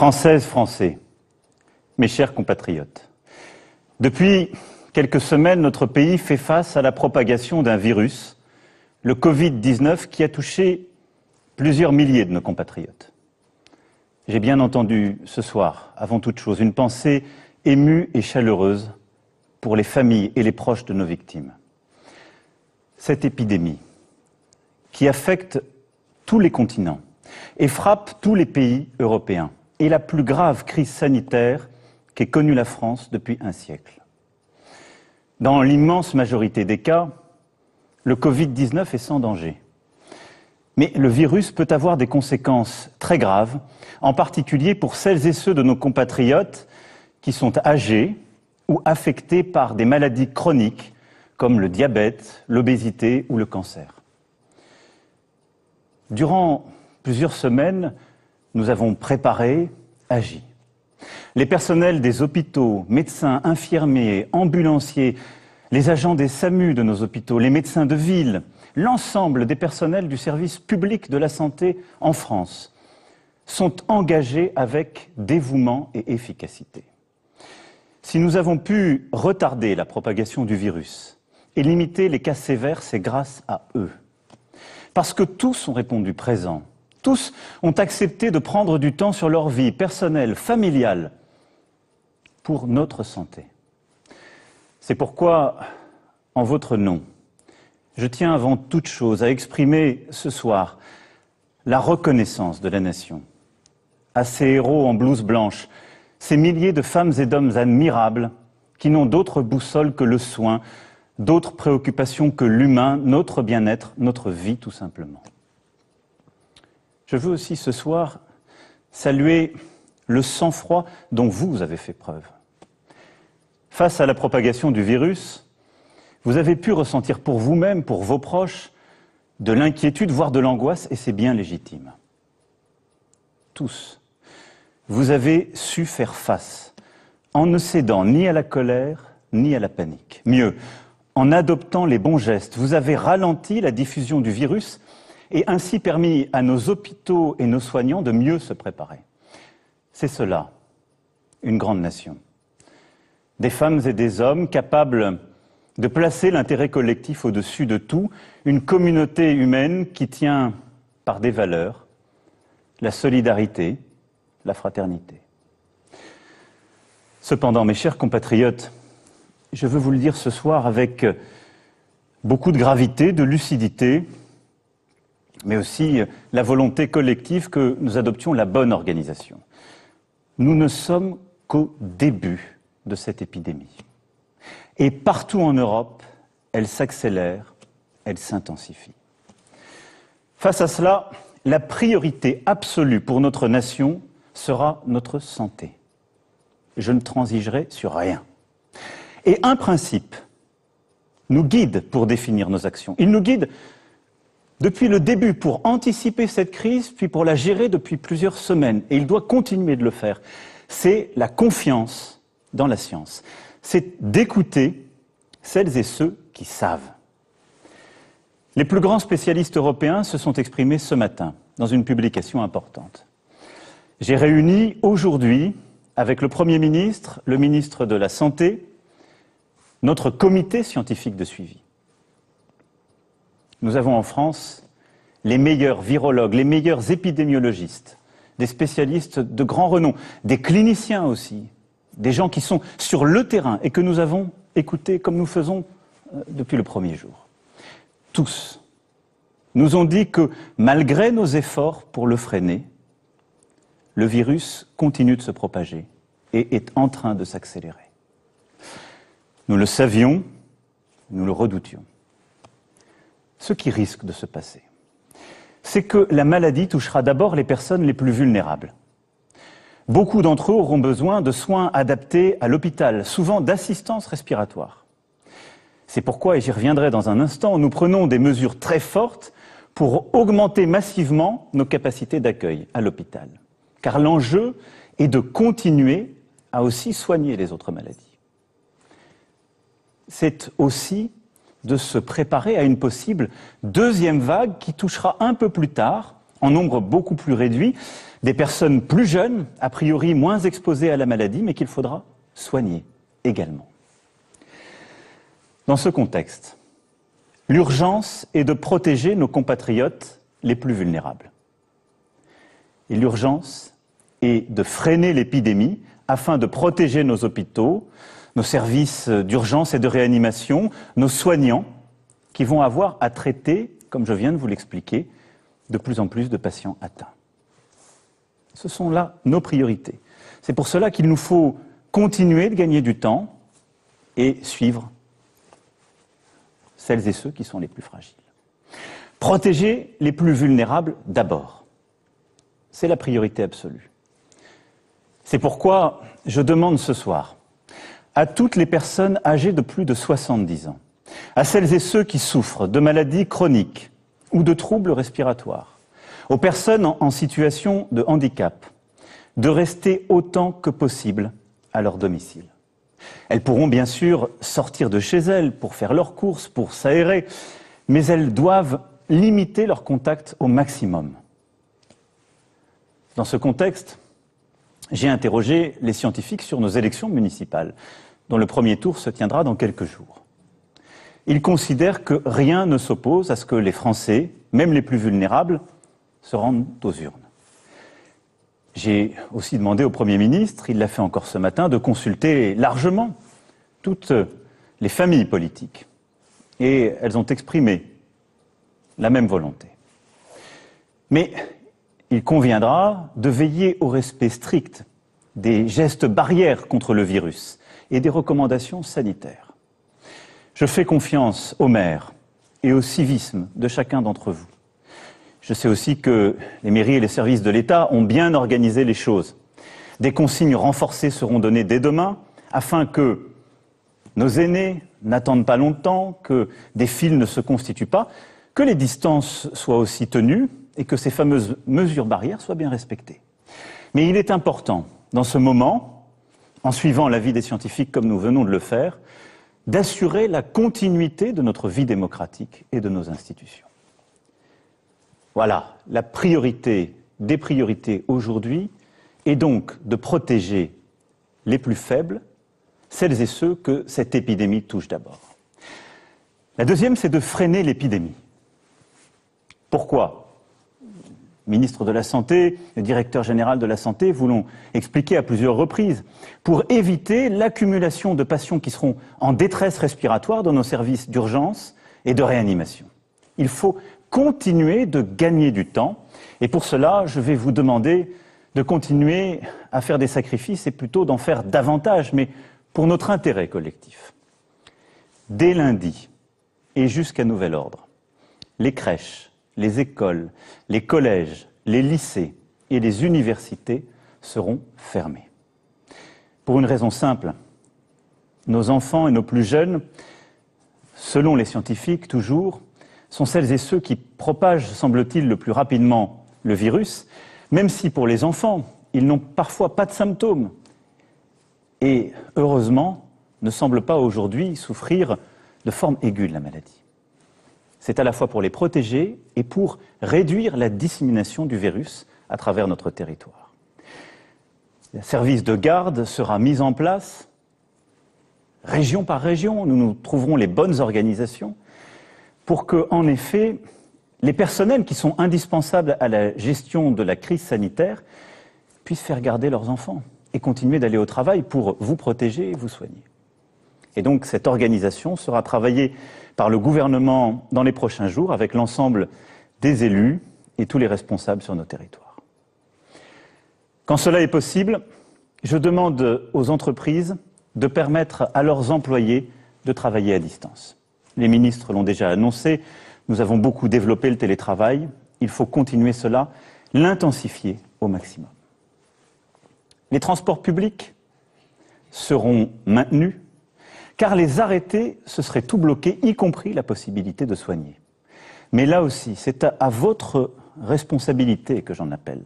Françaises, Français, mes chers compatriotes, depuis quelques semaines, notre pays fait face à la propagation d'un virus, le Covid-19, qui a touché plusieurs milliers de nos compatriotes. J'ai bien entendu ce soir, avant toute chose, une pensée émue et chaleureuse pour les familles et les proches de nos victimes. Cette épidémie, qui affecte tous les continents et frappe tous les pays européens, est la plus grave crise sanitaire qu'ait connue la France depuis un siècle. Dans l'immense majorité des cas, le Covid-19 est sans danger. Mais le virus peut avoir des conséquences très graves, en particulier pour celles et ceux de nos compatriotes qui sont âgés ou affectés par des maladies chroniques comme le diabète, l'obésité ou le cancer. Durant plusieurs semaines, nous avons préparé, agi. Les personnels des hôpitaux, médecins, infirmiers, ambulanciers, les agents des SAMU de nos hôpitaux, les médecins de ville, l'ensemble des personnels du service public de la santé en France sont engagés avec dévouement et efficacité. Si nous avons pu retarder la propagation du virus et limiter les cas sévères, c'est grâce à eux. Parce que tous ont répondu présent. Tous ont accepté de prendre du temps sur leur vie personnelle, familiale, pour notre santé. C'est pourquoi, en votre nom, je tiens avant toute chose à exprimer ce soir la reconnaissance de la nation à ces héros en blouse blanche, ces milliers de femmes et d'hommes admirables qui n'ont d'autre boussole que le soin, d'autres préoccupations que l'humain, notre bien-être, notre vie tout simplement. Je veux aussi ce soir saluer le sang-froid dont vous avez fait preuve. Face à la propagation du virus, vous avez pu ressentir pour vous-même, pour vos proches, de l'inquiétude, voire de l'angoisse, et c'est bien légitime. Tous, vous avez su faire face, en ne cédant ni à la colère, ni à la panique. Mieux, en adoptant les bons gestes, vous avez ralenti la diffusion du virus et ainsi permis à nos hôpitaux et nos soignants de mieux se préparer. C'est cela, une grande nation. Des femmes et des hommes capables de placer l'intérêt collectif au-dessus de tout, une communauté humaine qui tient par des valeurs, la solidarité, la fraternité. Cependant, mes chers compatriotes, je veux vous le dire ce soir avec beaucoup de gravité, de lucidité, mais aussi la volonté collective que nous adoptions la bonne organisation. Nous ne sommes qu'au début de cette épidémie. Et partout en Europe, elle s'accélère, elle s'intensifie. Face à cela, la priorité absolue pour notre nation sera notre santé. Je ne transigerai sur rien. Et un principe nous guide pour définir nos actions. Il nous guide depuis le début pour anticiper cette crise, puis pour la gérer depuis plusieurs semaines. Et il doit continuer de le faire. C'est la confiance dans la science. C'est d'écouter celles et ceux qui savent. Les plus grands spécialistes européens se sont exprimés ce matin dans une publication importante. J'ai réuni aujourd'hui, avec le Premier ministre, le ministre de la Santé, notre comité scientifique de suivi. Nous avons en France les meilleurs virologues, les meilleurs épidémiologistes, des spécialistes de grand renom, des cliniciens aussi, des gens qui sont sur le terrain et que nous avons écoutés comme nous faisons depuis le premier jour. Tous nous ont dit que malgré nos efforts pour le freiner, le virus continue de se propager et est en train de s'accélérer. Nous le savions, nous le redoutions. Ce qui risque de se passer, c'est que la maladie touchera d'abord les personnes les plus vulnérables. Beaucoup d'entre eux auront besoin de soins adaptés à l'hôpital, souvent d'assistance respiratoire. C'est pourquoi, et j'y reviendrai dans un instant, nous prenons des mesures très fortes pour augmenter massivement nos capacités d'accueil à l'hôpital. Car l'enjeu est de continuer à aussi soigner les autres maladies. C'est aussi de se préparer à une possible deuxième vague qui touchera un peu plus tard, en nombre beaucoup plus réduit, des personnes plus jeunes, a priori moins exposées à la maladie, mais qu'il faudra soigner également. Dans ce contexte, l'urgence est de protéger nos compatriotes les plus vulnérables. Et l'urgence est de freiner l'épidémie afin de protéger nos hôpitaux, nos services d'urgence et de réanimation, nos soignants qui vont avoir à traiter, comme je viens de vous l'expliquer, de plus en plus de patients atteints. Ce sont là nos priorités. C'est pour cela qu'il nous faut continuer de gagner du temps et suivre celles et ceux qui sont les plus fragiles. Protéger les plus vulnérables d'abord. C'est la priorité absolue. C'est pourquoi je demande ce soir à toutes les personnes âgées de plus de 70 ans, à celles et ceux qui souffrent de maladies chroniques ou de troubles respiratoires, aux personnes en situation de handicap, de rester autant que possible à leur domicile. Elles pourront bien sûr sortir de chez elles pour faire leurs courses, pour s'aérer, mais elles doivent limiter leur contact au maximum. Dans ce contexte, j'ai interrogé les scientifiques sur nos élections municipales, dont le premier tour se tiendra dans quelques jours. Ils considèrent que rien ne s'oppose à ce que les Français, même les plus vulnérables, se rendent aux urnes. J'ai aussi demandé au Premier ministre, il l'a fait encore ce matin, de consulter largement toutes les familles politiques. Et elles ont exprimé la même volonté. Mais il conviendra de veiller au respect strict des gestes barrières contre le virus et des recommandations sanitaires. Je fais confiance aux maires et au civisme de chacun d'entre vous. Je sais aussi que les mairies et les services de l'État ont bien organisé les choses. Des consignes renforcées seront données dès demain afin que nos aînés n'attendent pas longtemps, que des files ne se constituent pas, que les distances soient aussi tenues et que ces fameuses mesures barrières soient bien respectées. Mais il est important, dans ce moment, en suivant l'avis des scientifiques comme nous venons de le faire, d'assurer la continuité de notre vie démocratique et de nos institutions. Voilà, la priorité des priorités aujourd'hui est donc de protéger les plus faibles, celles et ceux que cette épidémie touche d'abord. La deuxième, c'est de freiner l'épidémie. Pourquoi ? Le ministre de la Santé, le directeur général de la Santé vous l'ont expliqué à plusieurs reprises, pour éviter l'accumulation de patients qui seront en détresse respiratoire dans nos services d'urgence et de réanimation. Il faut continuer de gagner du temps et pour cela, je vais vous demander de continuer à faire des sacrifices et plutôt d'en faire davantage, mais pour notre intérêt collectif. Dès lundi et jusqu'à nouvel ordre, les crèches, les écoles, les collèges, les lycées et les universités seront fermés. Pour une raison simple, nos enfants et nos plus jeunes, selon les scientifiques toujours, sont celles et ceux qui propagent, semble-t-il, le plus rapidement le virus, même si pour les enfants, ils n'ont parfois pas de symptômes et, heureusement, ne semblent pas aujourd'hui souffrir de forme aiguë de la maladie. C'est à la fois pour les protéger et pour réduire la dissémination du virus à travers notre territoire. Un service de garde sera mis en place, région par région, nous trouverons les bonnes organisations pour que, en effet, les personnels qui sont indispensables à la gestion de la crise sanitaire puissent faire garder leurs enfants et continuer d'aller au travail pour vous protéger et vous soigner. Et donc cette organisation sera travaillée par le gouvernement dans les prochains jours avec l'ensemble des élus et tous les responsables sur nos territoires. Quand cela est possible, je demande aux entreprises de permettre à leurs employés de travailler à distance. Les ministres l'ont déjà annoncé, nous avons beaucoup développé le télétravail, il faut continuer cela, l'intensifier au maximum. Les transports publics seront maintenus, car les arrêtés, ce serait tout bloqué, y compris la possibilité de soigner. Mais là aussi, c'est à votre responsabilité que j'en appelle.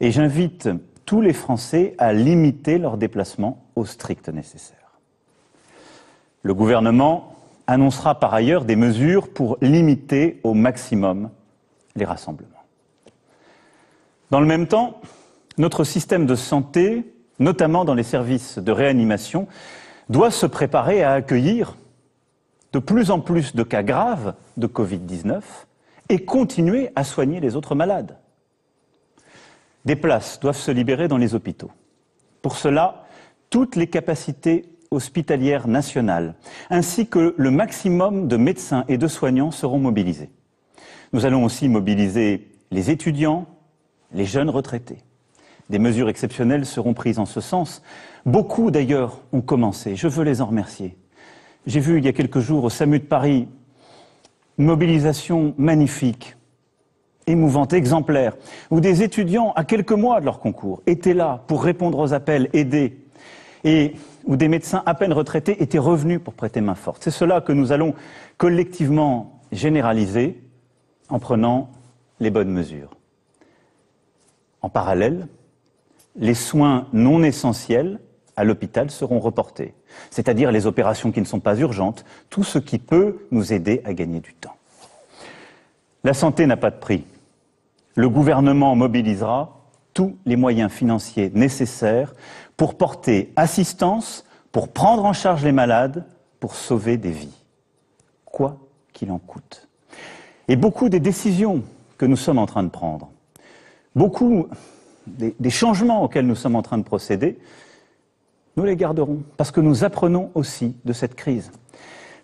Et j'invite tous les Français à limiter leurs déplacements au strict nécessaire. Le gouvernement annoncera par ailleurs des mesures pour limiter au maximum les rassemblements. Dans le même temps, notre système de santé, notamment dans les services de réanimation, doit se préparer à accueillir de plus en plus de cas graves de Covid-19 et continuer à soigner les autres malades. Des places doivent se libérer dans les hôpitaux. Pour cela, toutes les capacités hospitalières nationales, ainsi que le maximum de médecins et de soignants seront mobilisés. Nous allons aussi mobiliser les étudiants, les jeunes retraités. Des mesures exceptionnelles seront prises en ce sens. Beaucoup d'ailleurs ont commencé, je veux les en remercier. J'ai vu il y a quelques jours au SAMU de Paris une mobilisation magnifique, émouvante, exemplaire, où des étudiants à quelques mois de leur concours étaient là pour répondre aux appels, aider, et où des médecins à peine retraités étaient revenus pour prêter main forte. C'est cela que nous allons collectivement généraliser en prenant les bonnes mesures. En parallèle, les soins non essentiels à l'hôpital seront reportés, c'est-à-dire les opérations qui ne sont pas urgentes, tout ce qui peut nous aider à gagner du temps. La santé n'a pas de prix. Le gouvernement mobilisera tous les moyens financiers nécessaires pour porter assistance, pour prendre en charge les malades, pour sauver des vies, quoi qu'il en coûte. Et beaucoup des décisions que nous sommes en train de prendre, beaucoup des changements auxquels nous sommes en train de procéder, nous les garderons, parce que nous apprenons aussi de cette crise.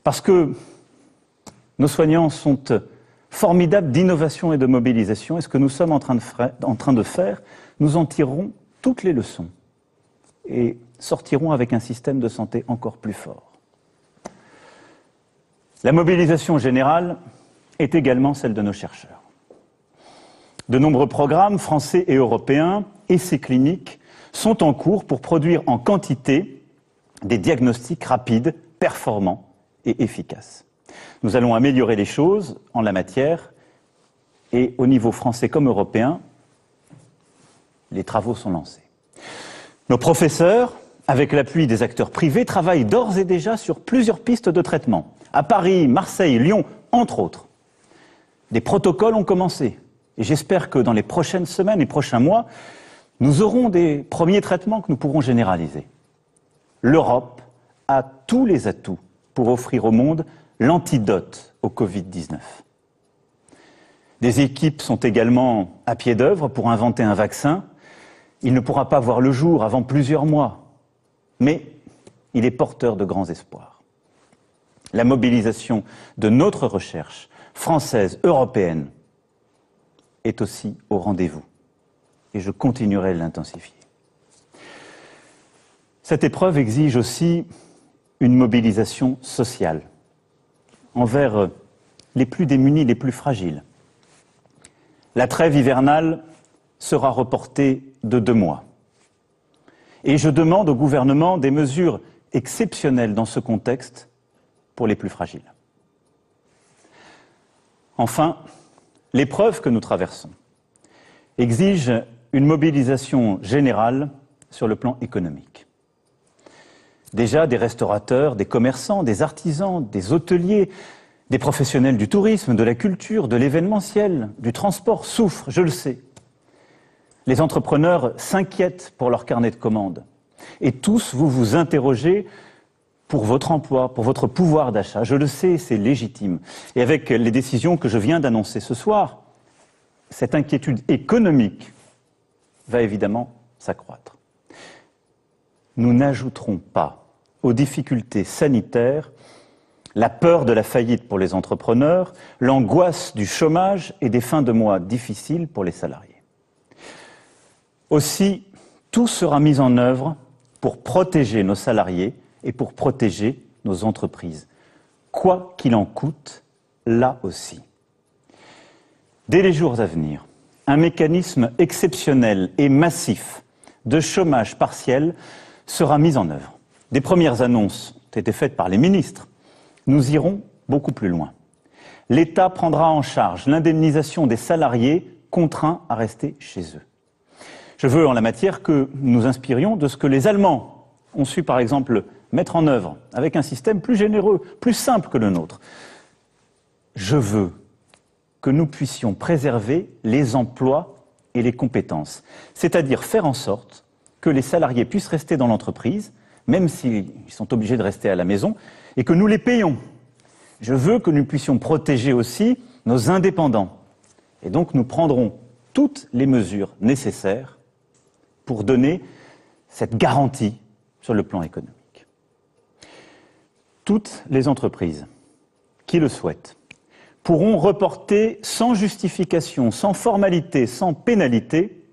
Parce que nos soignants sont formidables d'innovation et de mobilisation, et ce que nous sommes en train de faire, nous en tirerons toutes les leçons et sortirons avec un système de santé encore plus fort. La mobilisation générale est également celle de nos chercheurs. De nombreux programmes français et européens, essais cliniques, sont en cours pour produire en quantité des diagnostics rapides, performants et efficaces. Nous allons améliorer les choses en la matière et au niveau français comme européen, les travaux sont lancés. Nos professeurs, avec l'appui des acteurs privés, travaillent d'ores et déjà sur plusieurs pistes de traitement. À Paris, Marseille, Lyon, entre autres. Des protocoles ont commencé. Et j'espère que dans les prochaines semaines et prochains mois, nous aurons des premiers traitements que nous pourrons généraliser. L'Europe a tous les atouts pour offrir au monde l'antidote au Covid-19. Des équipes sont également à pied d'œuvre pour inventer un vaccin. Il ne pourra pas voir le jour avant plusieurs mois, mais il est porteur de grands espoirs. La mobilisation de notre recherche française, européenne, est aussi au rendez-vous. Et je continuerai de l'intensifier. Cette épreuve exige aussi une mobilisation sociale envers les plus démunis, les plus fragiles. La trêve hivernale sera reportée de 2 mois. Et je demande au gouvernement des mesures exceptionnelles dans ce contexte pour les plus fragiles. Enfin, l'épreuve que nous traversons exige une mobilisation générale sur le plan économique. Déjà, des restaurateurs, des commerçants, des artisans, des hôteliers, des professionnels du tourisme, de la culture, de l'événementiel, du transport souffrent, je le sais. Les entrepreneurs s'inquiètent pour leur carnet de commandes. Et tous, vous vous interrogez pour votre emploi, pour votre pouvoir d'achat. Je le sais, c'est légitime. Et avec les décisions que je viens d'annoncer ce soir, cette inquiétude économique va évidemment s'accroître. Nous n'ajouterons pas aux difficultés sanitaires la peur de la faillite pour les entrepreneurs, l'angoisse du chômage et des fins de mois difficiles pour les salariés. Aussi, tout sera mis en œuvre pour protéger nos salariés et pour protéger nos entreprises, quoi qu'il en coûte, là aussi. Dès les jours à venir, un mécanisme exceptionnel et massif de chômage partiel sera mis en œuvre. Des premières annonces ont été faites par les ministres. Nous irons beaucoup plus loin. L'État prendra en charge l'indemnisation des salariés contraints à rester chez eux. Je veux en la matière que nous inspirions de ce que les Allemands ont su par exemple mettre en œuvre avec un système plus généreux, plus simple que le nôtre. Je veux que nous puissions préserver les emplois et les compétences, c'est-à-dire faire en sorte que les salariés puissent rester dans l'entreprise, même s'ils sont obligés de rester à la maison, et que nous les payons. Je veux que nous puissions protéger aussi nos indépendants. Et donc nous prendrons toutes les mesures nécessaires pour donner cette garantie sur le plan économique. Toutes les entreprises qui le souhaitent pourront reporter sans justification, sans formalité, sans pénalité,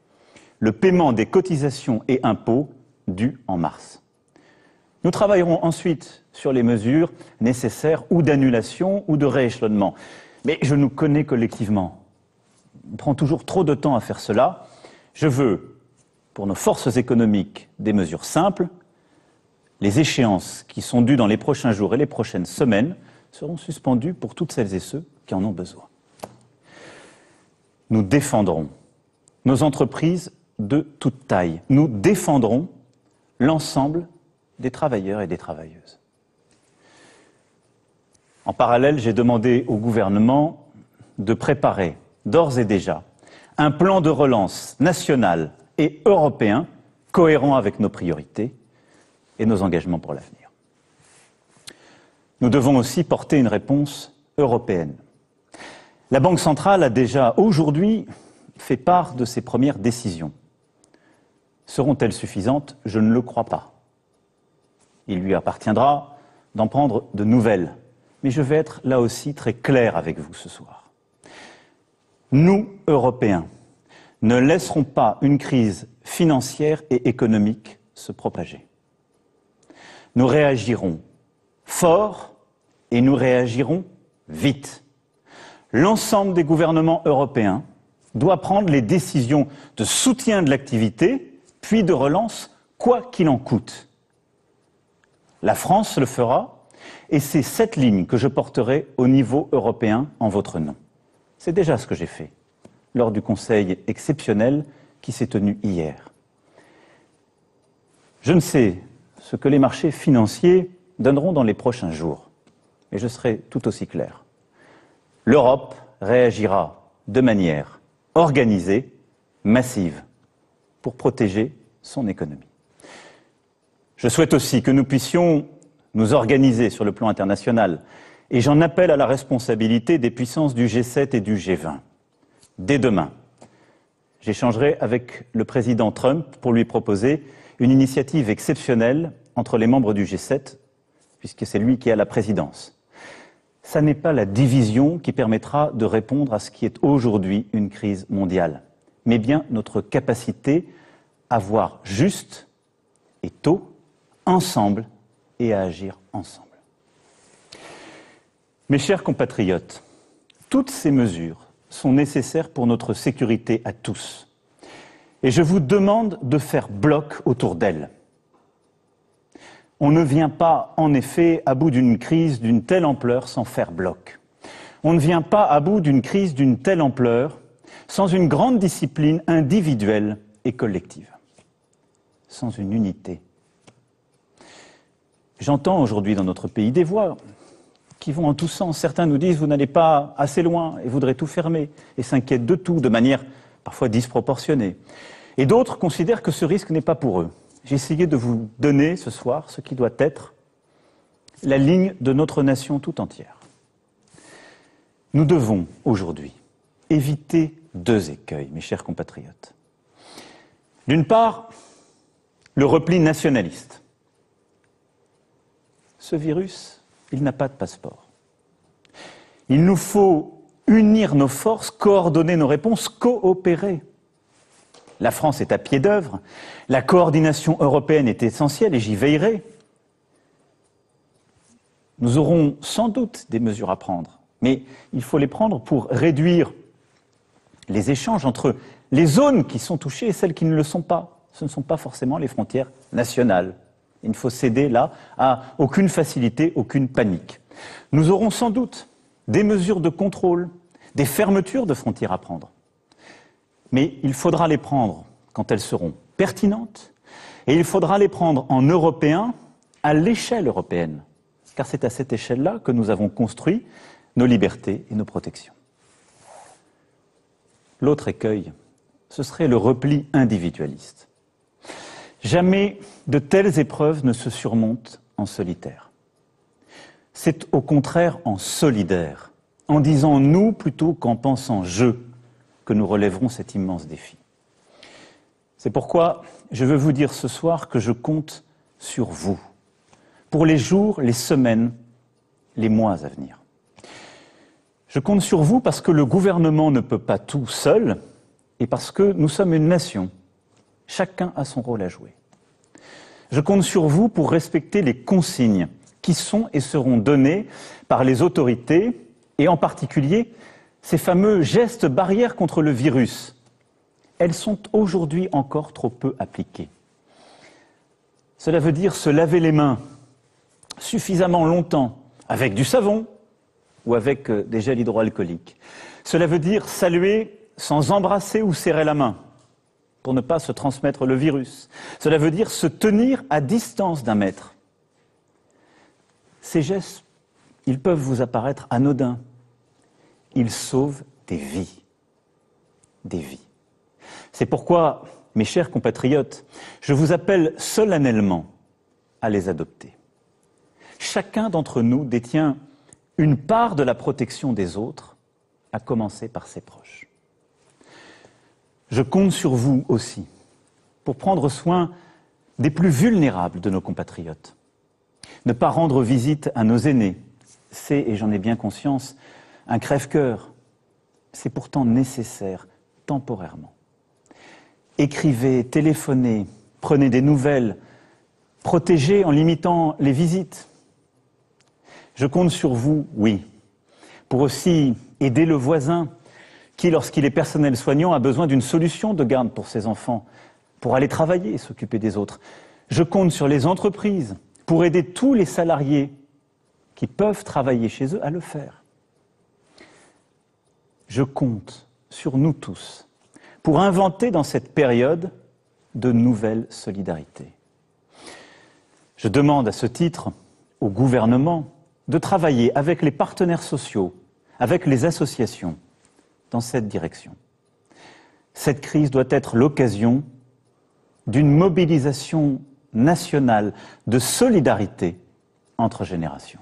le paiement des cotisations et impôts dus en mars. Nous travaillerons ensuite sur les mesures nécessaires ou d'annulation ou de rééchelonnement. Mais je nous connais collectivement. On prend toujours trop de temps à faire cela. Je veux, pour nos forces économiques, des mesures simples. Les échéances qui sont dues dans les prochains jours et les prochaines semaines seront suspendues pour toutes celles et ceux qui en ont besoin. Nous défendrons nos entreprises de toute taille. Nous défendrons l'ensemble des travailleurs et des travailleuses. En parallèle, j'ai demandé au gouvernement de préparer d'ores et déjà un plan de relance national et européen cohérent avec nos priorités et nos engagements pour l'avenir. Nous devons aussi porter une réponse européenne. La Banque centrale a déjà aujourd'hui fait part de ses premières décisions. Seront-elles suffisantes? Je ne le crois pas. Il lui appartiendra d'en prendre de nouvelles. Mais je vais être là aussi très clair avec vous ce soir. Nous, Européens, ne laisserons pas une crise financière et économique se propager. Nous réagirons fort et nous réagirons vite. L'ensemble des gouvernements européens doit prendre les décisions de soutien de l'activité, puis de relance, quoi qu'il en coûte. La France le fera, et c'est cette ligne que je porterai au niveau européen en votre nom. C'est déjà ce que j'ai fait lors du Conseil exceptionnel qui s'est tenu hier. Je ne sais ce que les marchés financiers donneront dans les prochains jours, mais je serai tout aussi clair. L'Europe réagira de manière organisée, massive, pour protéger son économie. Je souhaite aussi que nous puissions nous organiser sur le plan international, et j'en appelle à la responsabilité des puissances du G7 et du G20. Dès demain, j'échangerai avec le président Trump pour lui proposer une initiative exceptionnelle entre les membres du G7, puisque c'est lui qui a la présidence. Ça n'est pas la division qui permettra de répondre à ce qui est aujourd'hui une crise mondiale, mais bien notre capacité à voir juste et tôt, ensemble, et à agir ensemble. Mes chers compatriotes, toutes ces mesures sont nécessaires pour notre sécurité à tous. Et je vous demande de faire bloc autour d'elles. On ne vient pas, en effet, à bout d'une crise d'une telle ampleur sans faire bloc. On ne vient pas à bout d'une crise d'une telle ampleur sans une grande discipline individuelle et collective, sans une unité. J'entends aujourd'hui dans notre pays des voix qui vont en tous sens. Certains nous disent « vous n'allez pas assez loin et voudraient tout fermer » et s'inquiètent de tout de manière parfois disproportionnée. Et d'autres considèrent que ce risque n'est pas pour eux. J'ai essayé de vous donner ce soir ce qui doit être la ligne de notre nation tout entière. Nous devons aujourd'hui éviter deux écueils, mes chers compatriotes. D'une part, le repli nationaliste. Ce virus, il n'a pas de passeport. Il nous faut unir nos forces, coordonner nos réponses, coopérer. La France est à pied d'œuvre, la coordination européenne est essentielle et j'y veillerai. Nous aurons sans doute des mesures à prendre, mais il faut les prendre pour réduire les échanges entre les zones qui sont touchées et celles qui ne le sont pas. Ce ne sont pas forcément les frontières nationales. Il ne faut céder là à aucune facilité, aucune panique. Nous aurons sans doute des mesures de contrôle, des fermetures de frontières à prendre. Mais il faudra les prendre quand elles seront pertinentes et il faudra les prendre en européen à l'échelle européenne. Car c'est à cette échelle-là que nous avons construit nos libertés et nos protections. L'autre écueil, ce serait le repli individualiste. Jamais de telles épreuves ne se surmontent en solitaire. C'est au contraire en solidaire, en disant nous plutôt qu'en pensant je, que nous relèverons cet immense défi. C'est pourquoi je veux vous dire ce soir que je compte sur vous, pour les jours, les semaines, les mois à venir. Je compte sur vous parce que le gouvernement ne peut pas tout seul et parce que nous sommes une nation. Chacun a son rôle à jouer. Je compte sur vous pour respecter les consignes qui sont et seront données par les autorités et en particulier ces fameux gestes barrières contre le virus. Elles sont aujourd'hui encore trop peu appliquées. Cela veut dire se laver les mains suffisamment longtemps avec du savon ou avec des gels hydroalcooliques. Cela veut dire saluer sans embrasser ou serrer la main pour ne pas se transmettre le virus. Cela veut dire se tenir à distance d'1 mètre. Ces gestes, ils peuvent vous apparaître anodins. Ils sauvent des vies. Des vies. C'est pourquoi, mes chers compatriotes, je vous appelle solennellement à les adopter. Chacun d'entre nous détient une part de la protection des autres, à commencer par ses proches. Je compte sur vous aussi pour prendre soin des plus vulnérables de nos compatriotes. Ne pas rendre visite à nos aînés, c'est, et j'en ai bien conscience, un crève-cœur. C'est pourtant nécessaire, temporairement. Écrivez, téléphonez, prenez des nouvelles, protégez en limitant les visites. Je compte sur vous, oui, pour aussi aider le voisin qui, lorsqu'il est personnel soignant, a besoin d'une solution de garde pour ses enfants, pour aller travailler et s'occuper des autres. Je compte sur les entreprises pour aider tous les salariés qui peuvent travailler chez eux à le faire. Je compte sur nous tous pour inventer dans cette période de nouvelles solidarités. Je demande à ce titre au gouvernement de travailler avec les partenaires sociaux, avec les associations, dans cette direction. Cette crise doit être l'occasion d'une mobilisation nationale de solidarité entre générations.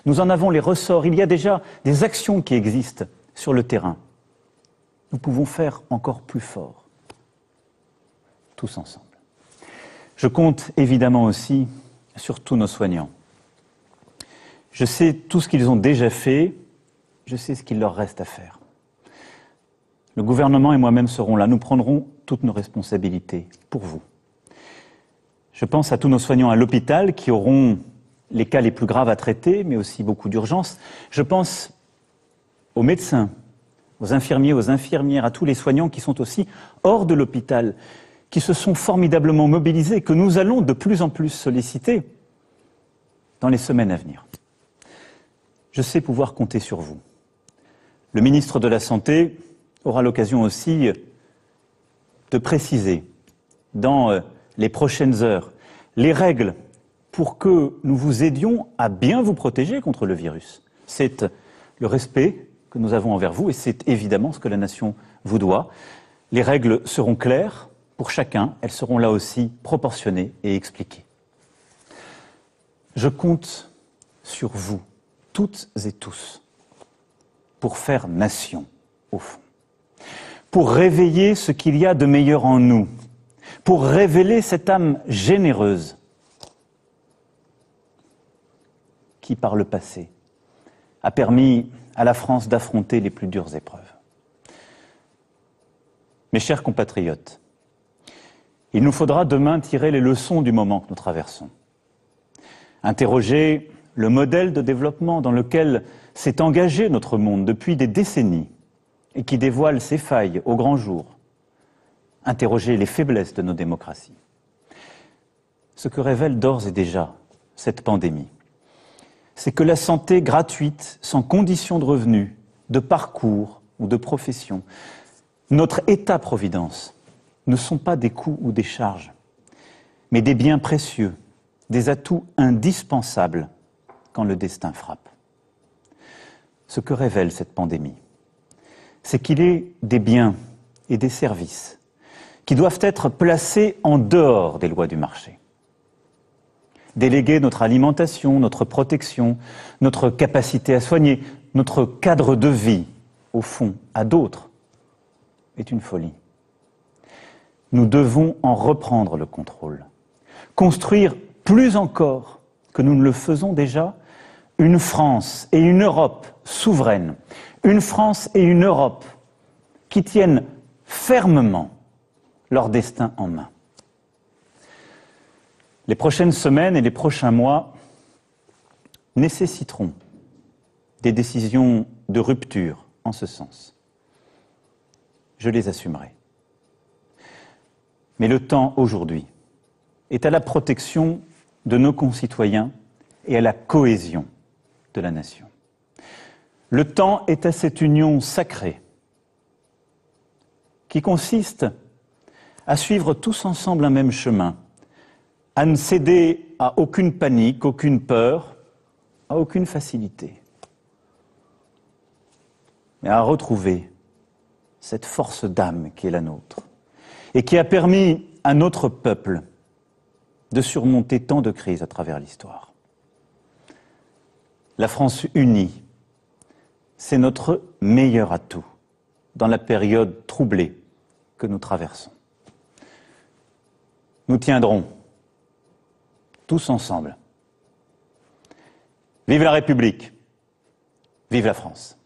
Nous en avons les ressorts. Il y a déjà des actions qui existent sur le terrain. Nous pouvons faire encore plus fort, tous ensemble. Je compte évidemment aussi sur tous nos soignants. Je sais tout ce qu'ils ont déjà fait, je sais ce qu'il leur reste à faire. Le gouvernement et moi-même serons là, nous prendrons toutes nos responsabilités pour vous. Je pense à tous nos soignants à l'hôpital qui auront les cas les plus graves à traiter, mais aussi beaucoup d'urgences. Je pense aux médecins, aux infirmiers, aux infirmières, à tous les soignants qui sont aussi hors de l'hôpital, qui se sont formidablement mobilisés, que nous allons de plus en plus solliciter dans les semaines à venir. Je sais pouvoir compter sur vous. Le ministre de la Santé aura l'occasion aussi de préciser dans les prochaines heures les règles pour que nous vous aidions à bien vous protéger contre le virus. C'est le respect que nous avons envers vous et c'est évidemment ce que la nation vous doit. Les règles seront claires pour chacun, elles seront là aussi proportionnées et expliquées. Je compte sur vous, toutes et tous, pour faire nation, au fond. Pour réveiller ce qu'il y a de meilleur en nous, pour révéler cette âme généreuse qui, par le passé, a permis à la France d'affronter les plus dures épreuves. Mes chers compatriotes, il nous faudra demain tirer les leçons du moment que nous traversons. Interroger le modèle de développement dans lequel s'est engagé notre monde depuis des décennies et qui dévoile ses failles au grand jour. Interroger les faiblesses de nos démocraties. Ce que révèle d'ores et déjà cette pandémie, c'est que la santé gratuite, sans condition de revenus, de parcours ou de profession, notre État-providence, ne sont pas des coûts ou des charges, mais des biens précieux, des atouts indispensables quand le destin frappe. Ce que révèle cette pandémie, c'est qu'il est des biens et des services qui doivent être placés en dehors des lois du marché. Déléguer notre alimentation, notre protection, notre capacité à soigner, notre cadre de vie, au fond, à d'autres, est une folie. Nous devons en reprendre le contrôle. Construire plus encore que nous ne le faisons déjà, une France et une Europe souveraines, une France et une Europe qui tiennent fermement leur destin en main. Les prochaines semaines et les prochains mois nécessiteront des décisions de rupture en ce sens. Je les assumerai. Mais le temps aujourd'hui est à la protection de nos concitoyens et à la cohésion de la nation. Le temps est à cette union sacrée qui consiste à suivre tous ensemble un même chemin, à ne céder à aucune panique, aucune peur, à aucune facilité, mais à retrouver cette force d'âme qui est la nôtre et qui a permis à notre peuple de surmonter tant de crises à travers l'histoire. La France unie, c'est notre meilleur atout dans la période troublée que nous traversons. Nous tiendrons tous ensemble. Vive la République, vive la France.